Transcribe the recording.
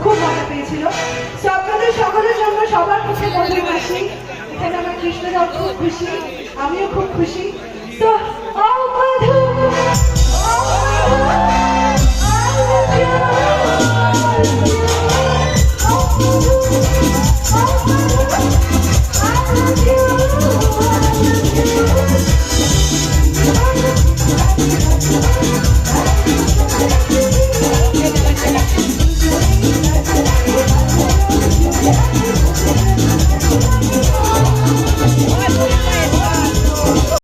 খুব মজা পেয়েছিল। তো আপনাদের সকলের জন্য সবার পক্ষে বলতে পারছি এখানে আমার কৃষ্ণদাও খুব খুশি, আমিও খুব খুশি।